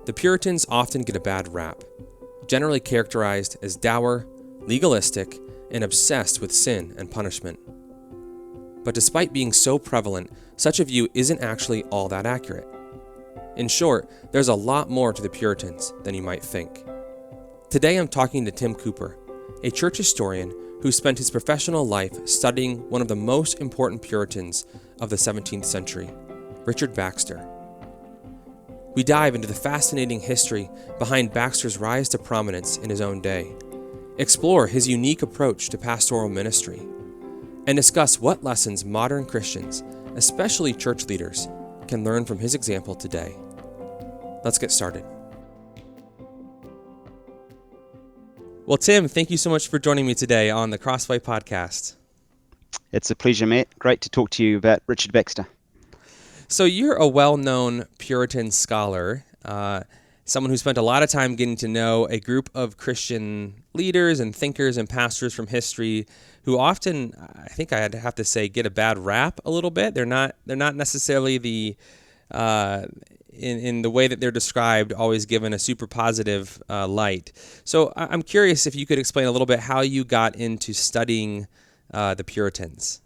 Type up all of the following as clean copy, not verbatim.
The Puritans often get a bad rap, generally characterized as dour, legalistic, and obsessed with sin and punishment. But despite being so prevalent, such a view isn't actually all that accurate. In short, there's a lot more to the Puritans than you might think. Today I'm talking to Tim Cooper, a church historian who spent his professional life studying one of the most important Puritans of the 17th century, Richard Baxter. We dive into the fascinating history behind Baxter's rise to prominence in his own day, explore his unique approach to pastoral ministry, and discuss what lessons modern Christians, especially church leaders, can learn from his example today. Let's get started. Well, Tim, thank you so much for joining me today on the Crossway podcast. It's a pleasure, Matt. Great to talk to you about Richard Baxter. So you're a well-known Puritan scholar, someone who spent a lot of time getting to know a group of Christian leaders and thinkers and pastors from history who often, I think I'd have to say, get a bad rap a little bit. They're not necessarily the in the way that they're described, always given a super positive light. So I'm curious if you could explain a little bit how you got into studying the Puritans.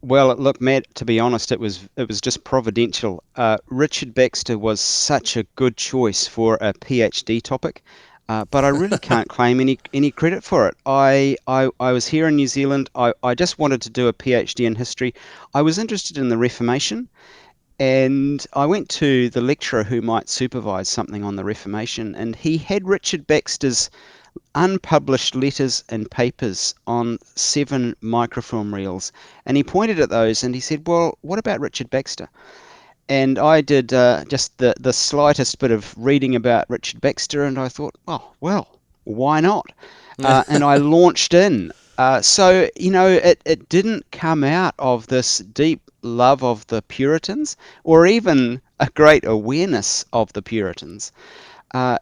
Well, look, Matt, to be honest, it was just providential. Richard Baxter was such a good choice for a PhD topic, but I really can't claim any credit for it. I was here in New Zealand. I just wanted to do a PhD in history. I was interested in the Reformation, and I went to the lecturer who might supervise something on the Reformation, and he had Richard Baxter's unpublished letters and papers on 7 microfilm reels, and he pointed at those and he said, well, what about Richard Baxter? And I did just the slightest bit of reading about Richard Baxter, and I thought, oh, well, why not? And I launched in. So, it didn't come out of this deep love of the Puritans or even a great awareness of the Puritans.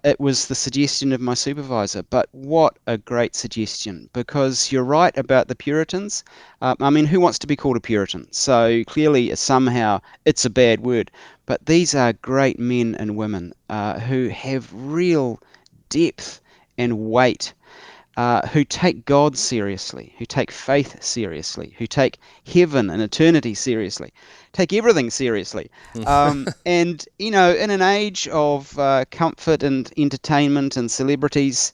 It was the suggestion of my supervisor, but what a great suggestion, because you're right about the Puritans. Who wants to be called a Puritan? So clearly, somehow, it's a bad word, but these are great men and women who have real depth and weight, who take God seriously, who take faith seriously, who take heaven and eternity seriously, take everything seriously. And, in an age of comfort and entertainment and celebrities,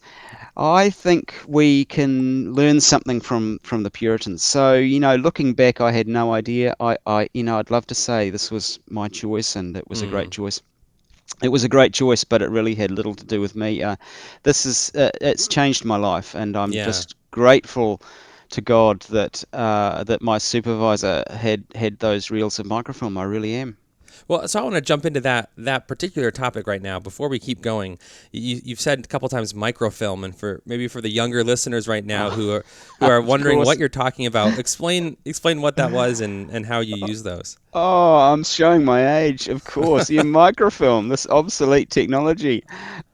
I think we can learn something from the Puritans. So, looking back, I had no idea. I'd love to say this was my choice, and it was a great choice. It was a great choice, but it really had little to do with me. It's changed my life, and I'm just grateful to God that my supervisor had those reels of microfilm. I really am. Well, so I want to jump into that particular topic right now. Before we keep going, you've said a couple times microfilm, and for the younger listeners right now who are wondering what you're talking about, explain what that was and how you use those. Oh, I'm showing my age, of course. Microfilm, this obsolete technology.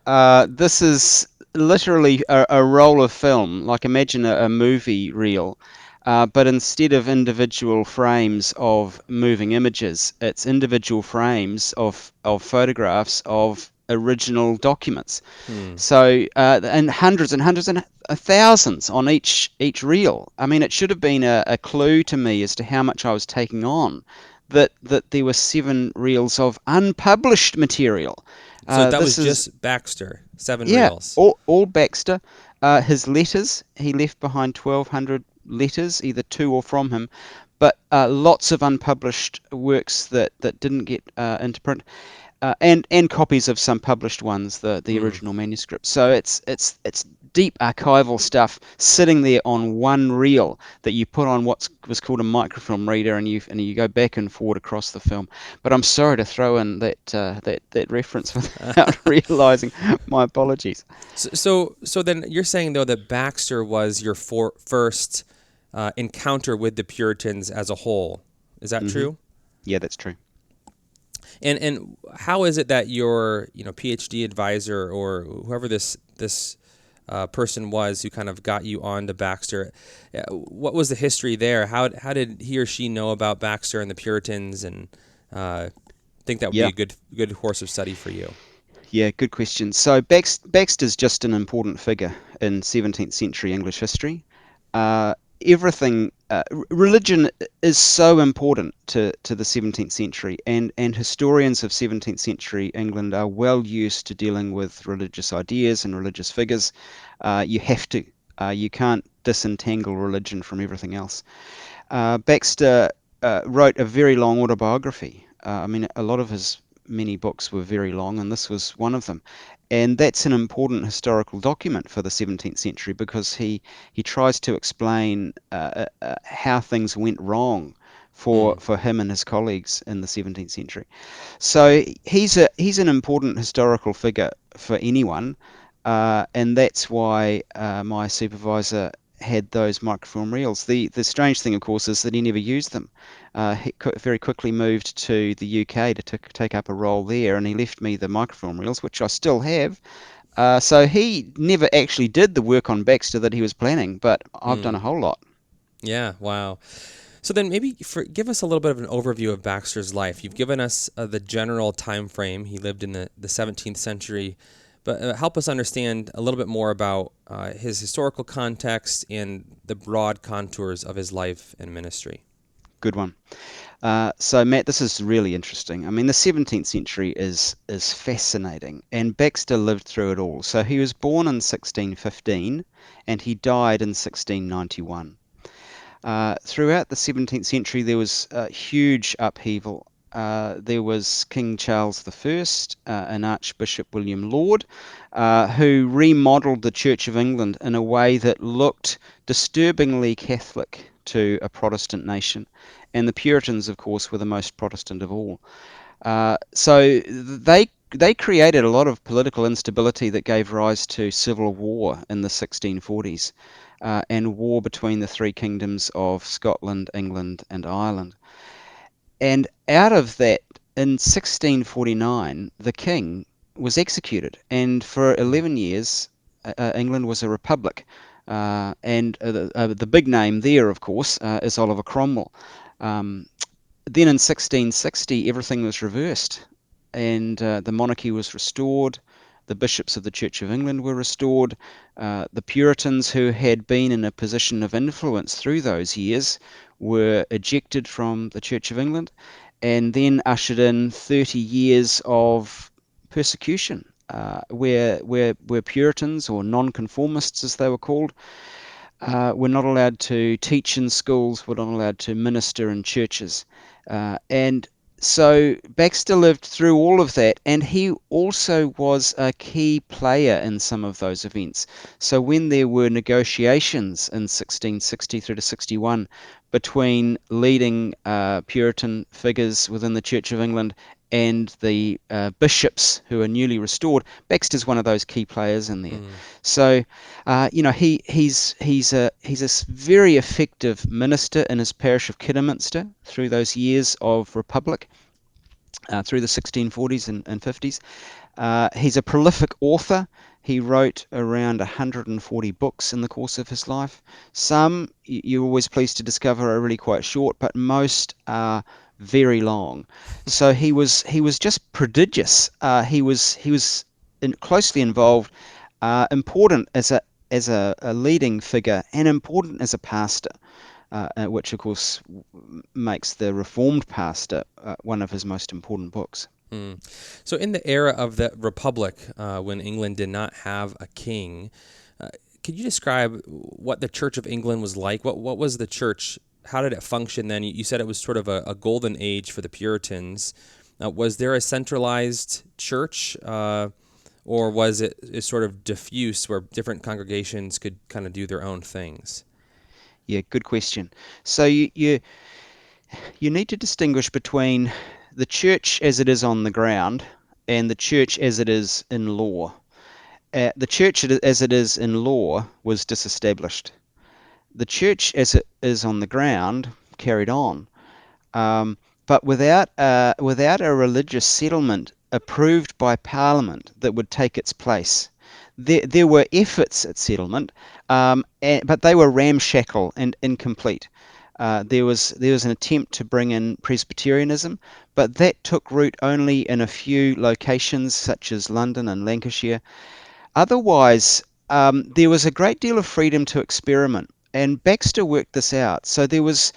This is literally a roll of film. Like, imagine a movie reel. But instead of individual frames of moving images, it's individual frames of photographs of original documents. So, and hundreds and thousands on each reel. It should have been a clue to me as to how much I was taking on, that there were 7 reels of unpublished material. So that was just Baxter, 7 reels. All Baxter. His letters, he left behind 1,200 letters, either to or from him, but lots of unpublished works that didn't get into print, and copies of some published ones, the original manuscript. So it's deep archival stuff sitting there on one reel that you put on what was called a microfilm reader, and you go back and forward across the film. But I'm sorry to throw in that reference without realizing. My apologies. So then you're saying, though, that Baxter was your first encounter with the Puritans as a whole. Is that true? Yeah, that's true. And how is it that your PhD advisor or whoever this person was who kind of got you on to Baxter, what was the history there? How did he or she know about Baxter and the Puritans, and think that would be Yeah. a good horse of study for you. Yeah, good question. So Baxter's just an important figure in 17th century English history. Everything, religion is so important to the 17th century, and historians of 17th century England are well used to dealing with religious ideas and religious figures. You have to. You can't disentangle religion from everything else. Baxter wrote a very long autobiography. I mean, a lot of his many books were very long, and this was one of them. And that's an important historical document for the 17th century because he tries to explain how things went wrong Mm. for him and his colleagues in the 17th century. So he's an important historical figure for anyone, and that's why my supervisor had those microfilm reels. The strange thing, of course, is that he never used them. He very quickly moved to the UK to take up a role there, and he left me the microfilm reels, which I still have. So he never actually did the work on Baxter that he was planning, but I've done a Mm. whole lot. Yeah, wow. So then maybe give us a little bit of an overview of Baxter's life. You've given us the general time frame. He lived in the 17th century, but help us understand a little bit more about his historical context and the broad contours of his life and ministry. Good one. So Matt, this is really interesting. I mean, the 17th century is fascinating, and Baxter lived through it all. So he was born in 1615, and he died in 1691. Throughout the 17th century, there was huge upheaval. There was King Charles I and Archbishop William Laud, who remodeled the Church of England in a way that looked disturbingly Catholic to a Protestant nation. And the Puritans, of course, were the most Protestant of all. So they created a lot of political instability that gave rise to civil war in the 1640s, and war between the three kingdoms of Scotland, England, and Ireland. And out of that, in 1649, the king was executed, and for Mm. 11 years, England was a republic. And the big name there, of course, is Oliver Cromwell. Um, then in 1660, everything was reversed, and the monarchy was restored. The bishops of the Church of England were restored. The Puritans, who had been in a position of influence through those years, were ejected from the Church of England, and then ushered in 30 years of persecution, where Puritans, or nonconformists as they were called, were not allowed to teach in schools, were not allowed to minister in churches. And so Baxter lived through all of that, and he also was a key player in some of those events. So when there were negotiations in 1660 through to 61 between leading Puritan figures within the Church of England and the bishops who are newly restored, Baxter's one of those key players in there. Mm. So he's a very effective minister in his parish of Kidderminster through those years of republic, through the 1640s and 50s. He's a prolific author. He wrote around 140 books in the course of his life. Some, you're always pleased to discover, are really quite short, but most are very long. So he was just prodigious. He was closely involved, important as a leading figure, and important as a pastor, which of course makes the Reformed pastor one of his most important books. Mm. So in the era of the Republic, when England did not have a king, uh, could you describe what the Church of England was like? What was the church? How did it function then? You said it was sort of a golden age for the Puritans. Was there a centralized church, or was it sort of diffuse where different congregations could kind of do their own things? Yeah, good question. So you need to distinguish between the church as it is on the ground and the church as it is in law. The church as it is in law was disestablished. The church as it is on the ground carried on, but without a religious settlement approved by Parliament that would take its place. There were efforts at settlement, but they were ramshackle and incomplete. There was an attempt to bring in Presbyterianism, but that took root only in a few locations such as London and Lancashire. Otherwise, there was a great deal of freedom to experiment, and Baxter worked this out. So there was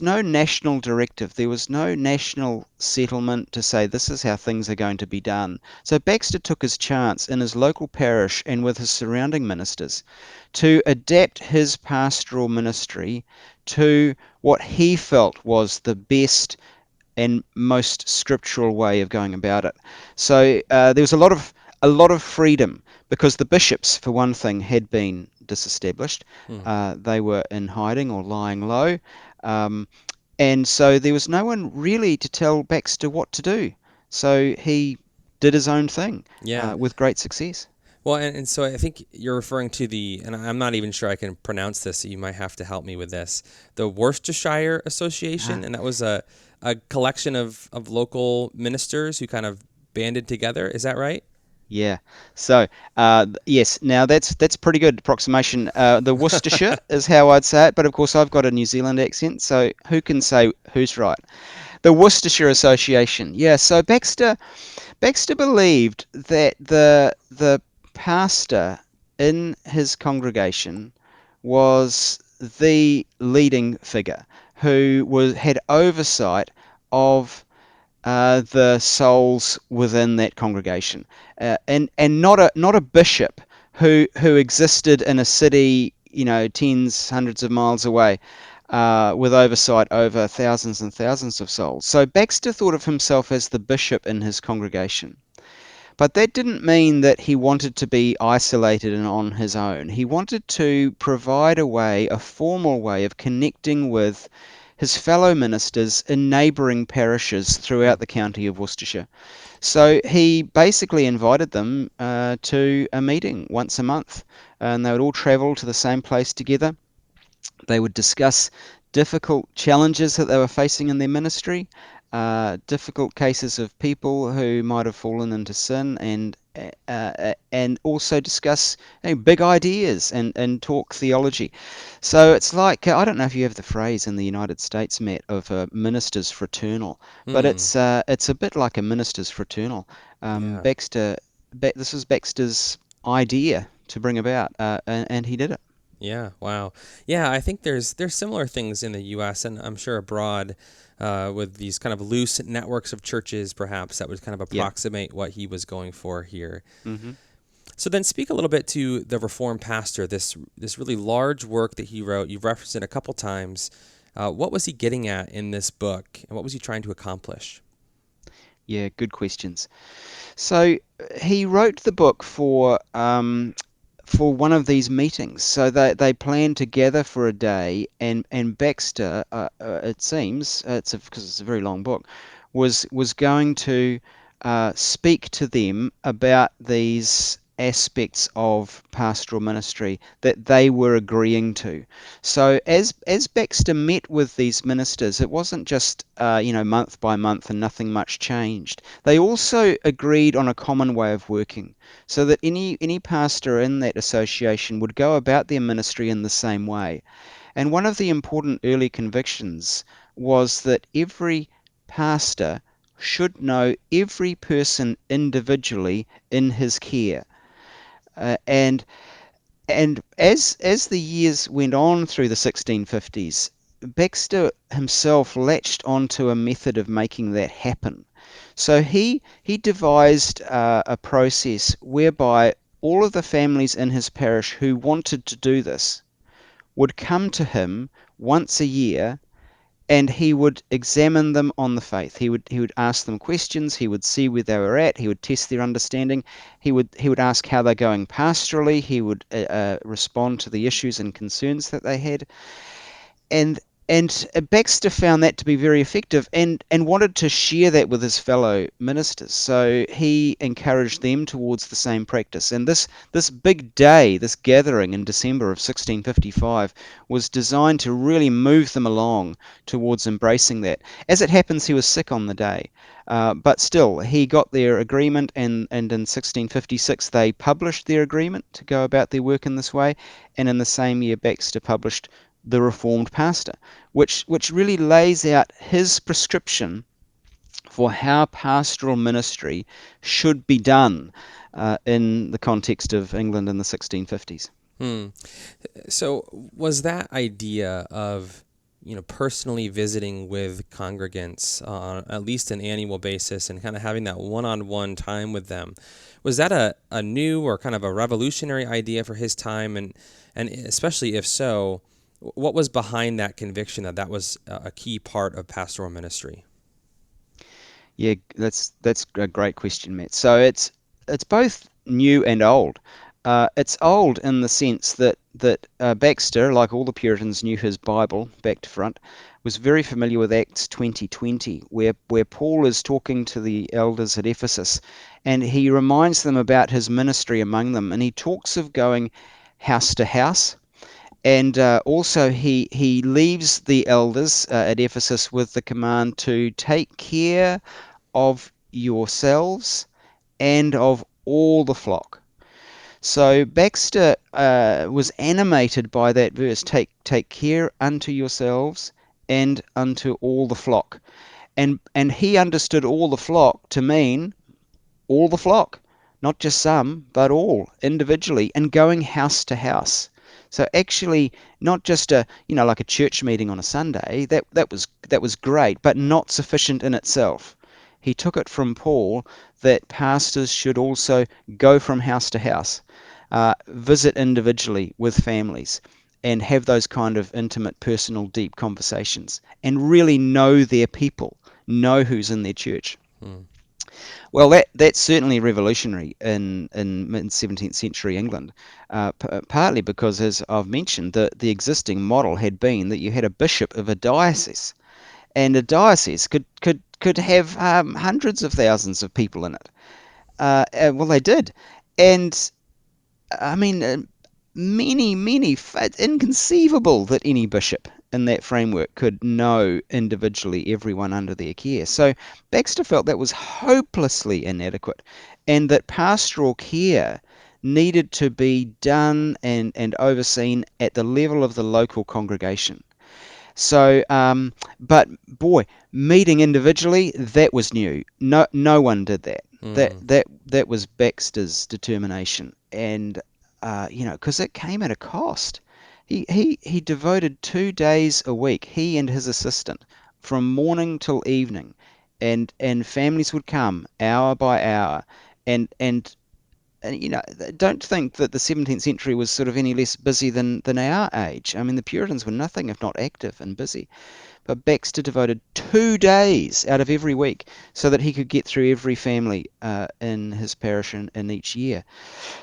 no national directive, there was no national settlement to say this is how things are going to be done. So Baxter took his chance in his local parish and with his surrounding ministers to adapt his pastoral ministry to what he felt was the best and most scriptural way of going about it. So there was a lot of freedom because the bishops, for one thing, had been disestablished. Hmm. They were in hiding or lying low, um, and so there was no one really to tell Baxter what to do. So he did his own thing Yeah. with great success. Well, and so I think you're referring to and I'm not even sure I can pronounce this, so you might have to help me with this, the Worcestershire Association, Ah, and that was a collection of local ministers who kind of banded together. Is that right? yeah. So yes, now that's pretty good approximation. The Worcestershire is how I'd say it, but of course I've got a New Zealand accent, so who can say who's right? The Worcestershire Association. Yeah. So Baxter believed that the pastor in his congregation was the leading figure who had oversight of the souls within that congregation, and not a bishop who existed in a city, tens, hundreds of miles away, with oversight over thousands and thousands of souls. So Baxter thought of himself as the bishop in his congregation. But that didn't mean that he wanted to be isolated and on his own. He wanted to provide a formal way of connecting with his fellow ministers in neighbouring parishes throughout the county of Worcestershire. So he basically invited them to a meeting once a month, and they would all travel to the same place together. They would discuss difficult challenges that they were facing in their ministry, difficult cases of people who might have fallen into sin, and also discuss big ideas and talk theology. So it's like I don't know if you have the phrase in the United States, Matt, of ministers fraternal, but Hmm. it's a bit like a ministers fraternal. Yeah. This was Baxter's idea to bring about, and he did it. Yeah. Wow. Yeah. I think there's similar things in the U.S. and I'm sure abroad, with these kind of loose networks of churches, perhaps that would kind of Yeah. approximate what he was going for here. hmm So then speak a little bit to the Reformed Pastor, this really large work that he wrote. You've referenced it a couple times. What was he getting at in this book, and what was he trying to accomplish? Yeah, good questions. So he wrote the book for one of these meetings. So they planned to gather for a day, and Baxter, it seems, because it's a very long book, was going to speak to them about these aspects of pastoral ministry that they were agreeing to. So as Baxter met with these ministers, it wasn't just month by month and nothing much changed. They also agreed on a common way of working, so that any pastor in that association would go about their ministry in the same way. And one of the important early convictions was that every pastor should know every person individually in his care. And as the years went on through the 1650s, Baxter himself latched onto a method of making that happen. So he devised a process whereby all of the families in his parish who wanted to do this would come to him once a year, and he would examine them on the faith. He would ask them questions. He would see where they were at. He would test their understanding. He would ask how they're going pastorally. He would respond to the issues and concerns that they had, and Baxter found that to be very effective, and wanted to share that with his fellow ministers. So he encouraged them towards the same practice. And this big day, this gathering in December of 1655, was designed to really move them along towards embracing that. As it happens, he was sick on the day, but still he got their agreement, and in 1656 they published their agreement to go about their work in this way. And in the same year, Baxter published the Reformed pastor, which really lays out his prescription for how pastoral ministry should be done in the context of England in the 1650s. So was that idea of, personally visiting with congregants on at least an annual basis and kind of having that one-on-one time with them, was that a new or kind of a revolutionary idea for his time? And especially if so, what was behind that conviction that that was a key part of pastoral ministry? Yeah, that's a great question, Matt. So it's both new and old. It's old in the sense that Baxter, like all the Puritans, knew his Bible back to front, was very familiar with Acts 20:20, where Paul is talking to the elders at Ephesus, and he reminds them about his ministry among them, and he talks of going house to house. And also, he leaves the elders at Ephesus with the command to take care of yourselves and of all the flock. So Baxter was animated by that verse, take care unto yourselves and unto all the flock. And he understood all the flock to mean all the flock, not just some, but all individually, and going house to house. So actually, not just like a church meeting on a Sunday. That was great, but not sufficient in itself. He took it from Paul that pastors should also go from house to house, visit individually with families, and have those kind of intimate, personal, deep conversations, and really know their people, know who's in their church. Well, that's certainly revolutionary in mid-17th century England, partly because, as I've mentioned, the existing model had been that you had a bishop of a diocese, and a diocese could have hundreds of thousands of people in it. Well, they did, and I mean, many. It's inconceivable that any bishop in that framework could know individually everyone under their care. So Baxter felt that was hopelessly inadequate, and that pastoral care needed to be done and overseen at the level of the local congregation. So, but boy, meeting individually, that was new. No one did that. That was Baxter's determination, and because it came at a cost. He devoted 2 days a week, he and his assistant, from morning till evening, and families would come hour by hour, and don't think that the 17th century was sort of any less busy than our age. I mean, the Puritans were nothing if not active and busy. But Baxter devoted 2 days out of every week so that he could get through every family in his parish in each year.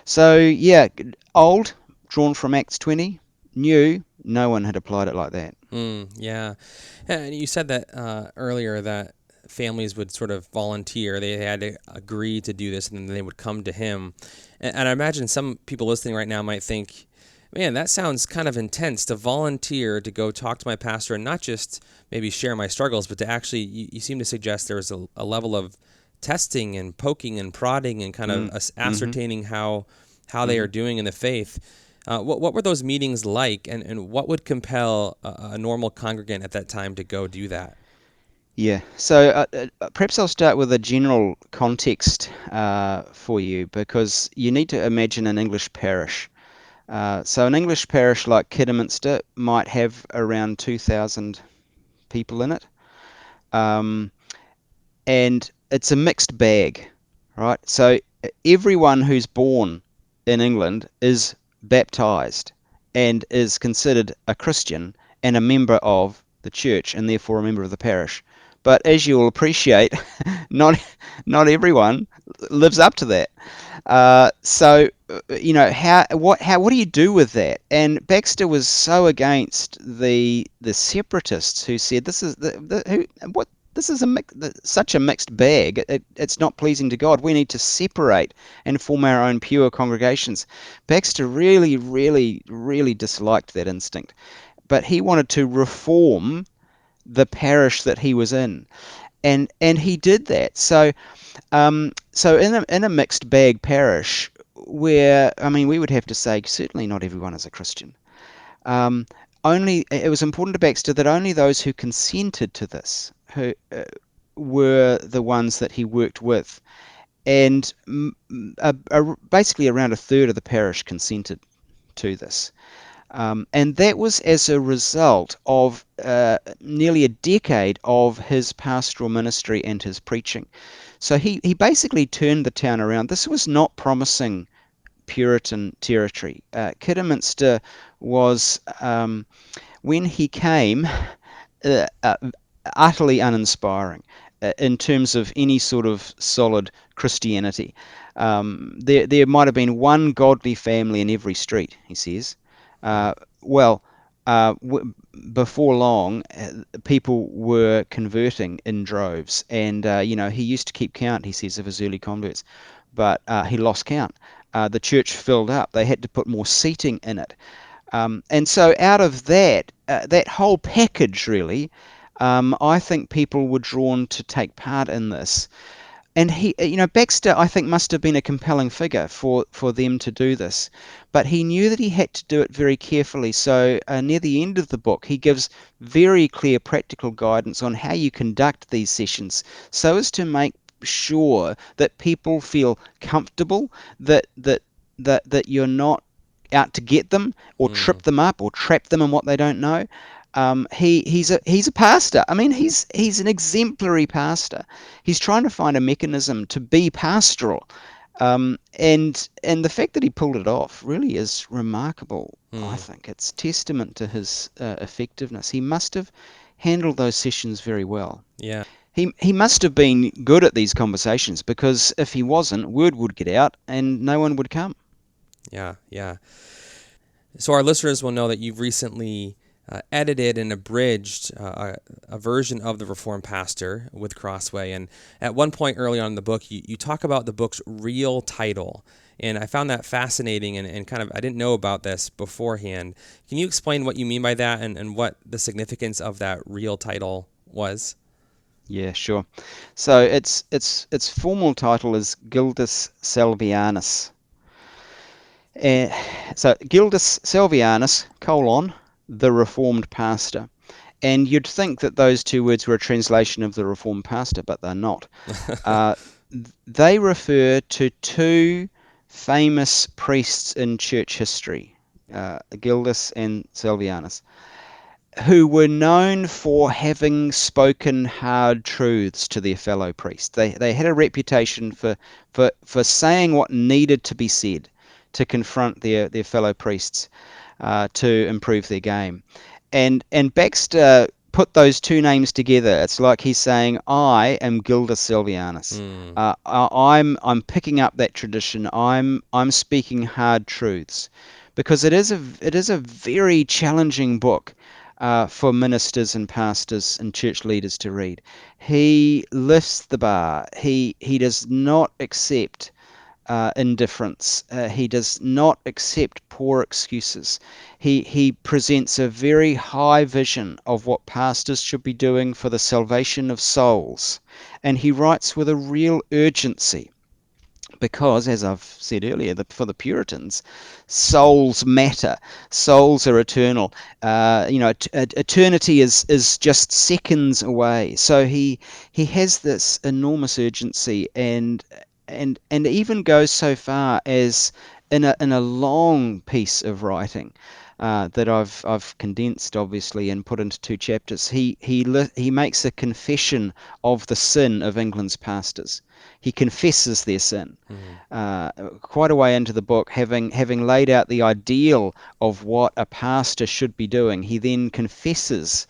So, yeah, old, drawn from Acts 20, new, no one had applied it like that. Yeah. And you said that earlier that families would sort of volunteer. They had to agree to do this, and then they would come to him. And I imagine some people listening right now might think, man, that sounds kind of intense to volunteer to go talk to my pastor and not just maybe share my struggles, but to actually, you seem to suggest there was a level of testing and poking and prodding and kind of ascertaining how they are doing in the faith. What were those meetings like, and what would compel a normal congregant at that time to go do that? Yeah, so perhaps I'll start with a general context for you, because you need to imagine an English parish. So an English parish like Kidderminster might have around 2,000 people in it. And it's a mixed bag, right? So everyone who's born in England is baptized and is considered a Christian and a member of the church, and therefore a member of the parish. But as you'll appreciate, not everyone lives up to that. What do you do with that? And Baxter was so against the separatists who said this is such a mixed bag. It's not pleasing to God. We need to separate and form our own pure congregations. Baxter really, really, really disliked that instinct, but he wanted to reform the parish that he was in, and he did that. So in a mixed bag parish, where, I mean, we would have to say certainly not everyone is a Christian. Um, it was important to Baxter that only those who consented to this who were the ones that he worked with, and basically around a third of the parish consented to this. And that was as a result of nearly a decade of his pastoral ministry and his preaching. So he basically turned the town around. This was not promising Puritan territory. Kidderminster was, when he came, uh, uh, utterly uninspiring in terms of any sort of solid Christianity. There might have been one godly family in every street, he says. Uh, well, before long, people were converting in droves, and he used to keep count, he says, of his early converts, but he lost count. The church filled up. They had to put more seating in it. And so out of that whole package, really, I think people were drawn to take part in this. And Baxter, I think, must have been a compelling figure for them to do this. But he knew that he had to do it very carefully. So near the end of the book, he gives very clear practical guidance on how you conduct these sessions so as to make sure that people feel comfortable, that you're not out to get them or trip them up or trap them in what they don't know. He's a pastor. I mean, he's an exemplary pastor. He's trying to find a mechanism to be pastoral, and the fact that he pulled it off really is remarkable. I think it's testament to his effectiveness. He must have handled those sessions very well. Yeah. He must have been good at these conversations, because if he wasn't, word would get out and no one would come. Yeah, yeah. So our listeners will know that you've recently edited and abridged a version of the Reformed Pastor with Crossway. And at one point early on in the book, you talk about the book's real title. And I found that fascinating and kind of, I didn't know about this beforehand. Can you explain what you mean by that and what the significance of that real title was? Yeah, sure. So its formal title is Gildus Salvianus. So Gildus Salvianus, the Reformed Pastor. And you'd think that those two words were a translation of the Reformed Pastor, but they're not. They refer to two famous priests in church history, Gildus and Salvianus, who were known for having spoken hard truths to their fellow priests. They had a reputation for saying what needed to be said to confront their fellow priests, to improve their game. And Baxter put those two names together. It's like he's saying, I am Gildus Salvianus. I'm picking up that tradition. I'm speaking hard truths, because it is a very challenging book for ministers and pastors and church leaders to read. He lifts the bar. He does not accept indifference. He does not accept poor excuses. He presents a very high vision of what pastors should be doing for the salvation of souls, and he writes with a real urgency. Because, as I've said earlier, for the Puritans, souls matter. Souls are eternal. Eternity is just seconds away. So he has this enormous urgency, and even goes so far as in a long piece of writing that I've condensed, obviously, and put into two chapters. He makes a confession of the sin of England's pastors. He confesses their sin quite a way into the book, having laid out the ideal of what a pastor should be doing. He then confesses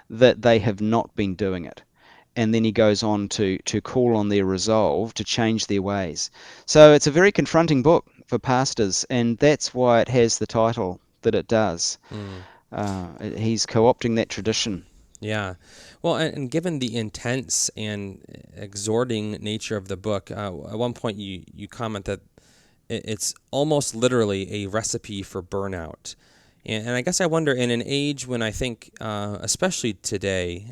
that they have not been doing it. And then he goes on to call on their resolve to change their ways. So it's a very confronting book for pastors, and that's why it has the title that it does. He's co-opting that tradition. Yeah. Well, and given the intense and exhorting nature of the book, at one point you comment that it's almost literally a recipe for burnout. And I guess I wonder, in an age when I think, especially today,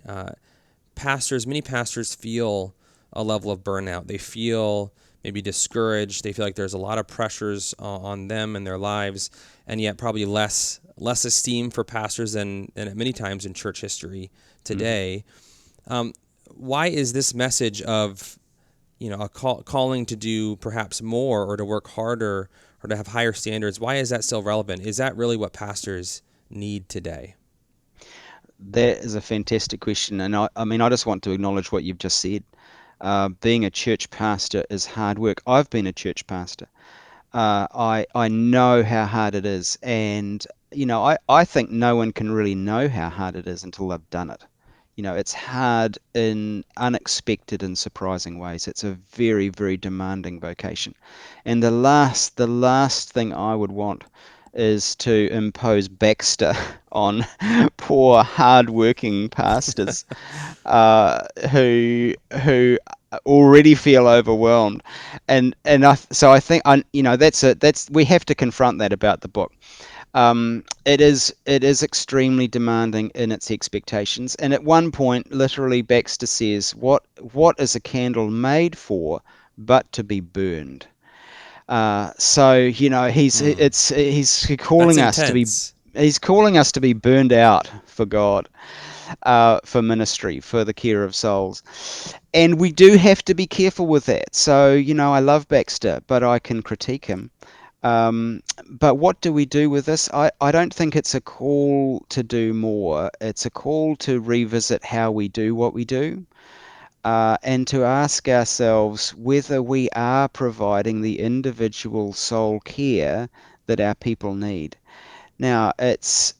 many pastors feel a level of burnout. They feel maybe discouraged. They feel like there's a lot of pressures on them and their lives, and yet probably less esteem for pastors than many times in church history today. Why is this message of a calling to do perhaps more or to work harder or to have higher standards, why is that still relevant? Is that really what pastors need today? That is a fantastic question, and I mean, I just want to acknowledge what you've just said. Being a church pastor is hard work. I've been a church pastor. I know how hard it is, and I think no one can really know how hard it is until they've done it. It's hard in unexpected and surprising ways. It's a very, very demanding vocation. And the last thing I would want is to impose Baxter on poor, hard-working pastors who already feel overwhelmed. So I think that's we have to confront that about the book. It is extremely demanding in its expectations, and at one point, literally, Baxter says, "What is a candle made for, but to be burned?" So he's That's calling us to be intense. he's calling us to be burned out for God, for ministry, for the care of souls. And we do have to be careful with that. So, I love Baxter, but I can critique him. But what do we do with this? I don't think it's a call to do more. It's a call to revisit how we do what we do, and to ask ourselves whether we are providing the individual soul care that our people need. Now, it's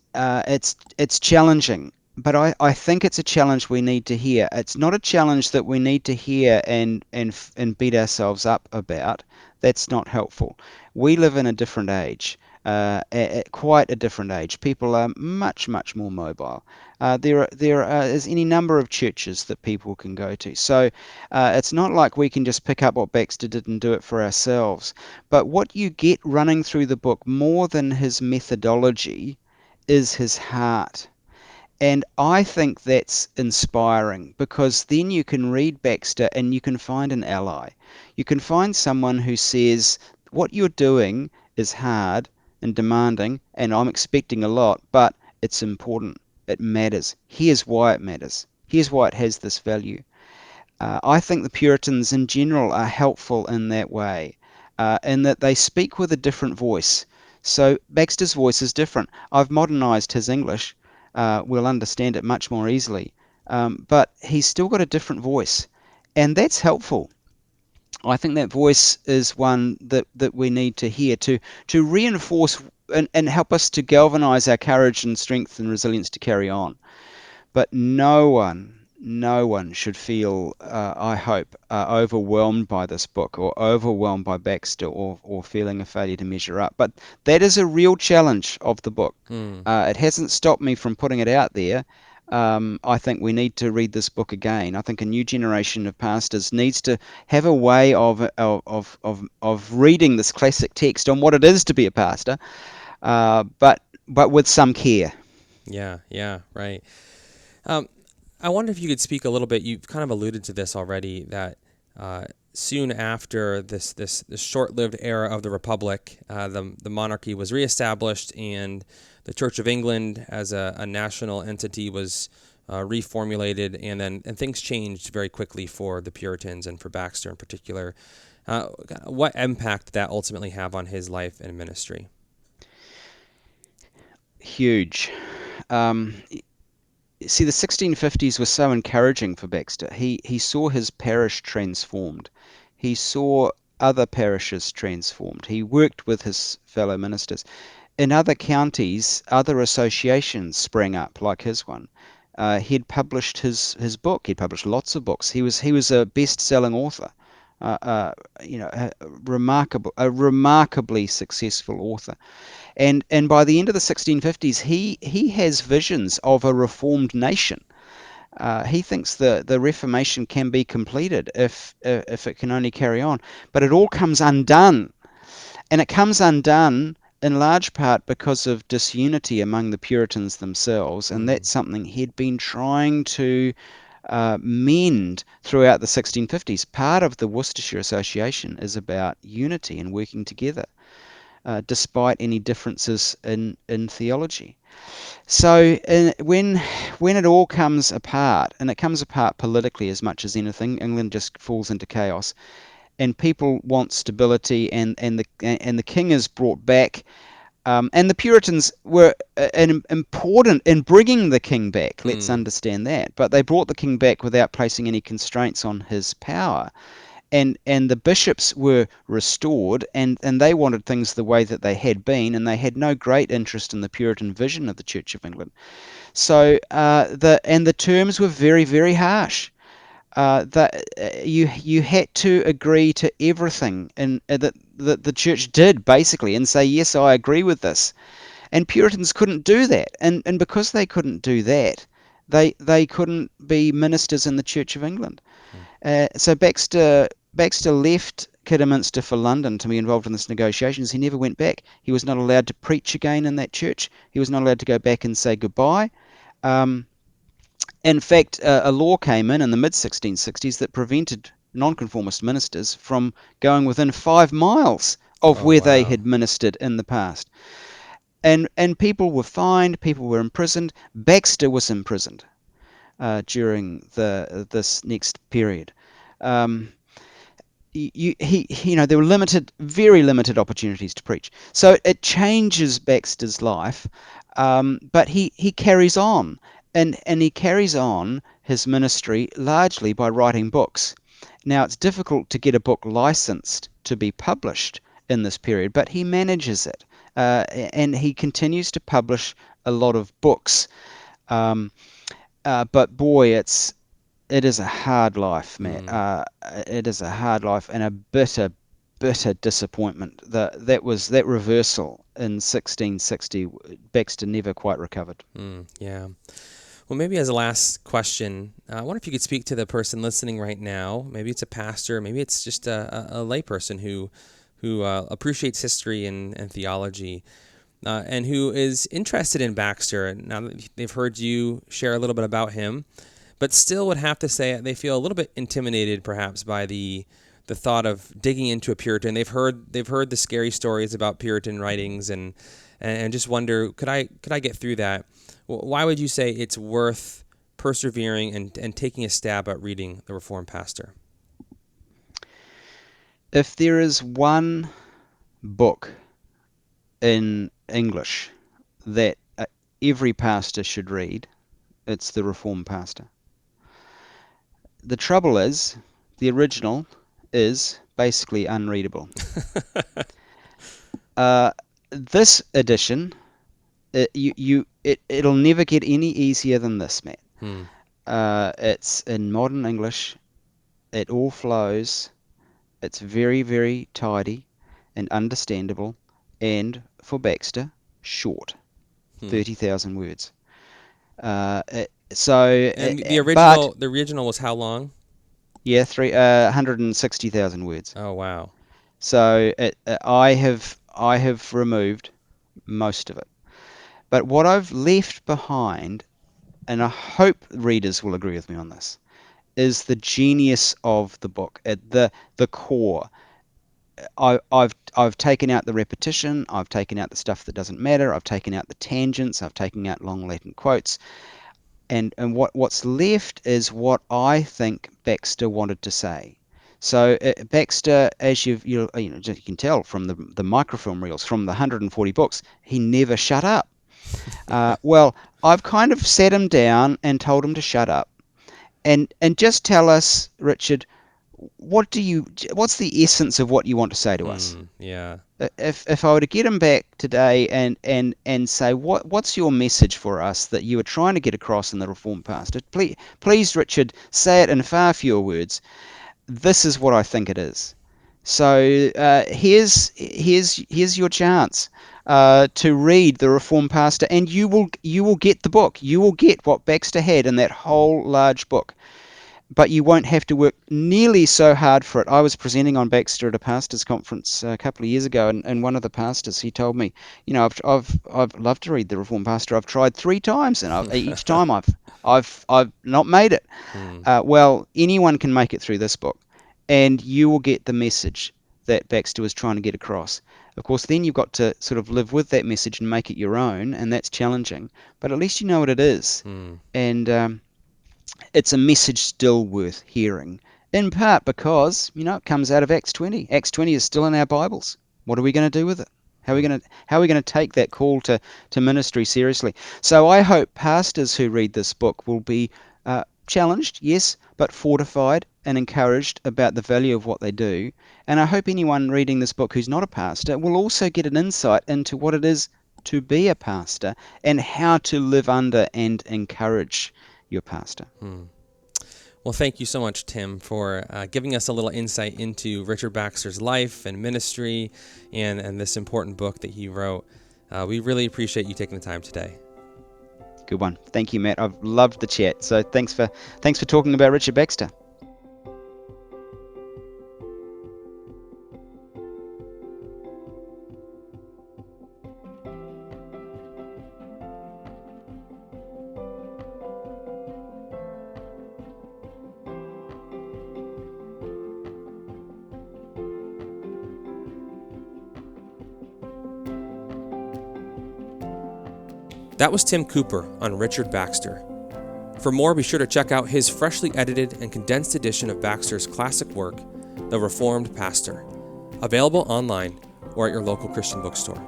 challenging, but I think it's a challenge we need to hear. It's not a challenge that we need to hear and beat ourselves up about. That's not helpful. We live in a different age, quite a different age. People are much, much more mobile. Is any number of churches that people can go to. So it's not like we can just pick up what Baxter did and do it for ourselves. But what you get running through the book more than his methodology is his heart. And I think that's inspiring, because then you can read Baxter and you can find an ally. You can find someone who says, what you're doing is hard and demanding, and I'm expecting a lot, but it's important. It matters. Here's why it matters. Here's why it has this value. I think the Puritans in general are helpful in that way, in that they speak with a different voice. So Baxter's voice is different. I've modernized his English. We'll understand it much more easily. But he's still got a different voice, and that's helpful. I think that voice is one that we need to hear to reinforce and help us to galvanize our courage and strength and resilience to carry on. But no one should feel, I hope, overwhelmed by this book, or overwhelmed by Baxter, or feeling a failure to measure up. But that is a real challenge of the book. It hasn't stopped me from putting it out there. I think we need to read this book again. I think a new generation of pastors needs to have a way of reading this classic text on what it is to be a pastor, but with some care. Yeah, right. Um, I wonder if you could speak a little bit. You've kind of alluded to this already, that soon after this short-lived era of the Republic, the monarchy was reestablished, and the Church of England as a national entity was reformulated, and things changed very quickly for the Puritans and for Baxter in particular. What impact did that ultimately have on his life and ministry? Huge. Um, See, the 1650s were so encouraging for Baxter. He saw his parish transformed. He saw other parishes transformed. He worked with his fellow ministers. In other counties, other associations sprang up, like his one. He'd published his book. He'd published lots of books. He was a best-selling author. Uh, uh, a remarkably successful author. And by the end of the 1650s, he has visions of a reformed nation. He thinks the Reformation can be completed if it can only carry on. But it all comes undone, and it comes undone in large part because of disunity among the Puritans themselves, and that's something he'd been trying to mend throughout the 1650s. Part of the Worcestershire Association is about unity and working together, despite any differences in theology. So when it all comes apart, and it comes apart politically as much as anything, England just falls into chaos, and people want stability, and the king is brought back. And the Puritans were important in bringing the king back, let's understand that. But they brought the king back without placing any constraints on his power. And the bishops were restored, and they wanted things the way that they had been, and they had no great interest in the Puritan vision of the Church of England. So the terms were very, very harsh. You had to agree to everything that the church did, basically, and say, yes, I agree with this. And Puritans couldn't do that, and because they couldn't do that, they couldn't be ministers in the Church of England. So Baxter left Kidderminster for London to be involved in this negotiations. He never went back. He was not allowed to preach again in that church. He was not allowed to go back and say goodbye. In fact, a law came in the mid-1660s that prevented nonconformist ministers from going within 5 miles of Oh, where they wow. had ministered in the past. And people were fined, people were imprisoned. Baxter was imprisoned during this next period. There were very limited opportunities to preach. So it changes Baxter's life, but he carries on, and he carries on his ministry largely by writing books. Now, it's difficult to get a book licensed to be published in this period, but he manages it, and he continues to publish a lot of books. But boy, it is a hard life, Matt. It is a hard life and a bitter, bitter disappointment. That reversal in 1660, Baxter never quite recovered. Yeah. Well, maybe as a last question, I wonder if you could speak to the person listening right now. Maybe it's a pastor, maybe it's just a layperson who appreciates history and theology, and who is interested in Baxter. Now that they've heard you share a little bit about him, but still would have to say they feel a little bit intimidated, perhaps, by the thought of digging into a Puritan. They've heard the scary stories about Puritan writings, and just wonder, could I get through that? Why would you say it's worth persevering and taking a stab at reading The Reformed Pastor? If there is one book in English that every pastor should read, it's The Reformed Pastor. The trouble is, the original is basically unreadable. This edition, it'll never get any easier than this, Matt. It's in modern English. It all flows. It's very, very tidy and understandable, and for Baxter, short, 30,000 words. And But the original was how long? yeah, 160,000 words. Oh, wow. So I have removed most of it. But what I've left behind, and I hope readers will agree with me on this, is the genius of the book, at the core. I've taken out the repetition, I've taken out the stuff that doesn't matter, I've taken out the tangents, I've taken out long Latin quotes, and what's left is what I think Baxter wanted to say. So Baxter, as you can tell from the microfilm reels, from the 140 books, he never shut up. Well, I've kind of sat him down and told him to shut up, and just tell us, Richard, what's the essence of what you want to say to us? Yeah. If I were to get him back today and say, what's your message for us that you were trying to get across in the Reformed Pastor? Please, Richard, say it in far fewer words. This is what I think it is. So here's your chance to read the Reformed Pastor, and you will get the book. You will get what Baxter had in that whole large book. But you won't have to work nearly so hard for it. I was presenting on Baxter at a pastors' conference a couple of years ago, and one of the pastors, he told me, I've loved to read the Reformed Pastor. I've tried 3 times, and each time I've I've not made it. Hmm. Well, anyone can make it through this book, and you will get the message that Baxter was trying to get across. Of course, then you've got to sort of live with that message and make it your own, and that's challenging. But at least you know what it is, and it's a message still worth hearing. In part because it comes out of Acts 20. Acts 20 is still in our Bibles. What are we going to do with it? How are we going to take that call to ministry seriously? So I hope pastors who read this book will be challenged, yes, but fortified and encouraged about the value of what they do. And I hope anyone reading this book who's not a pastor will also get an insight into what it is to be a pastor and how to live under and encourage your pastor. Well, thank you so much, Tim, for giving us a little insight into Richard Baxter's life and ministry and this important book that he wrote. We really appreciate you taking the time today. Good one. Thank you, Matt. I've loved the chat. So thanks for talking about Richard Baxter. That was Tim Cooper on Richard Baxter. For more, be sure to check out his freshly edited and condensed edition of Baxter's classic work, The Reformed Pastor, available online or at your local Christian bookstore.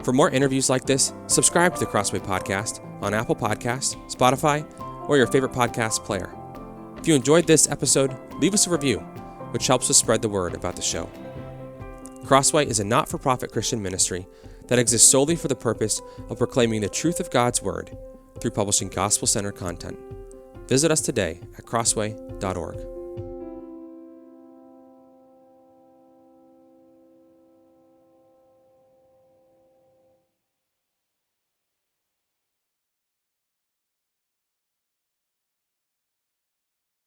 For more interviews like this, subscribe to the Crossway Podcast on Apple Podcasts, Spotify, or your favorite podcast player. If you enjoyed this episode, leave us a review, which helps us spread the word about the show. Crossway is a not-for-profit Christian ministry that exists solely for the purpose of proclaiming the truth of God's Word through publishing gospel-centered content. Visit us today at crossway.org.